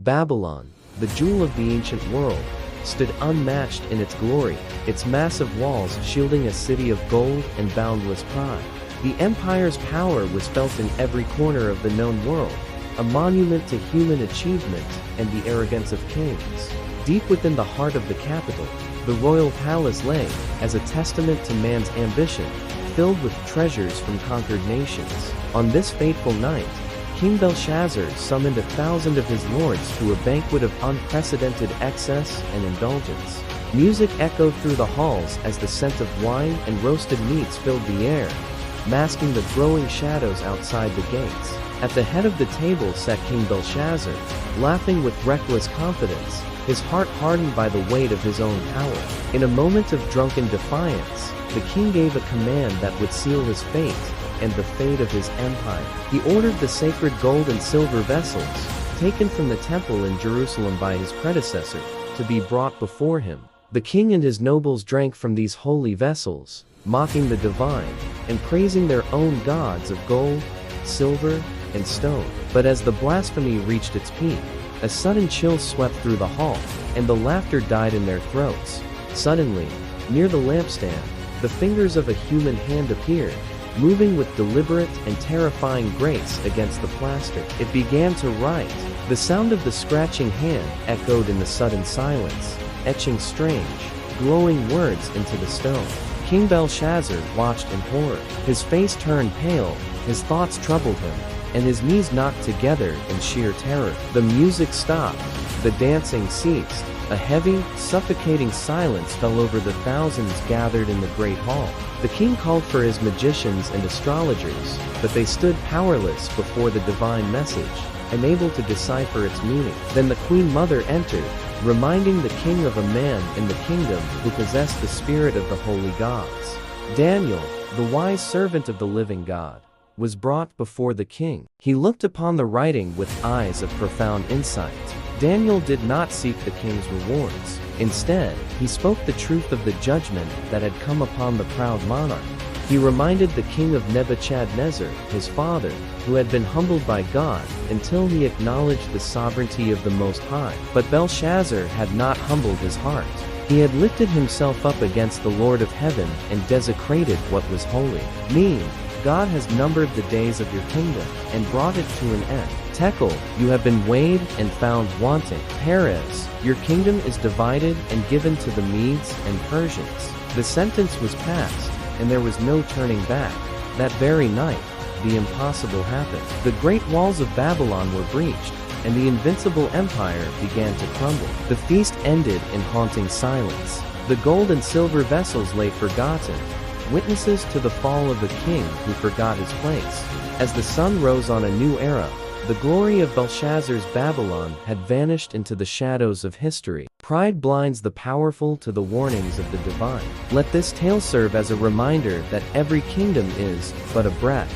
Babylon, the jewel of the ancient world, stood unmatched in its glory, its massive walls shielding a city of gold and boundless pride. The empire's power was felt in every corner of the known world, a monument to human achievement and the arrogance of kings. Deep within the heart of the capital, the royal palace lay, as a testament to man's ambition, filled with treasures from conquered nations. On this fateful night, King Belshazzar summoned 1,000 of his lords to a banquet of unprecedented excess and indulgence. Music echoed through the halls as the scent of wine and roasted meats filled the air, masking the growing shadows outside the gates. At the head of the table sat King Belshazzar, laughing with reckless confidence, his heart hardened by the weight of his own power. In a moment of drunken defiance, the king gave a command that would seal his fate and the fate of his empire. He ordered the sacred gold and silver vessels, taken from the temple in Jerusalem by his predecessor, to be brought before him. The king and his nobles drank from these holy vessels, mocking the divine, and praising their own gods of gold, silver, and stone. But as the blasphemy reached its peak, a sudden chill swept through the hall, and the laughter died in their throats. Suddenly, near the lampstand, the fingers of a human hand appeared, moving with deliberate and terrifying grace against the plaster. It began to write. The sound of the scratching hand echoed in the sudden silence, etching strange, glowing words into the stone. King Belshazzar watched in horror. His face turned pale, his thoughts troubled him, and his knees knocked together in sheer terror. The music stopped, the dancing ceased. A heavy, suffocating silence fell over the thousands gathered in the great hall. The king called for his magicians and astrologers, but they stood powerless before the divine message, unable to decipher its meaning. Then the queen mother entered, reminding the king of a man in the kingdom who possessed the spirit of the holy gods. Daniel, the wise servant of the living God, was brought before the king. He looked upon the writing with eyes of profound insight. Daniel did not seek the king's rewards. Instead, he spoke the truth of the judgment that had come upon the proud monarch. He reminded the king of Nebuchadnezzar, his father, who had been humbled by God until he acknowledged the sovereignty of the Most High. But Belshazzar had not humbled his heart. He had lifted himself up against the Lord of heaven and desecrated what was holy. God has numbered the days of your kingdom and brought it to an end. Tekel, you have been weighed and found wanting. Perez, your kingdom is divided and given to the Medes and Persians. The sentence was passed, and there was no turning back. That very night, the impossible happened. The great walls of Babylon were breached, and the invincible empire began to crumble. The feast ended in haunting silence. The gold and silver vessels lay forgotten, witnesses to the fall of the king who forgot his place. As the sun rose on a new era, the glory of Belshazzar's Babylon had vanished into the shadows of history. Pride blinds the powerful to the warnings of the divine. Let this tale serve as a reminder that every kingdom is but a breath,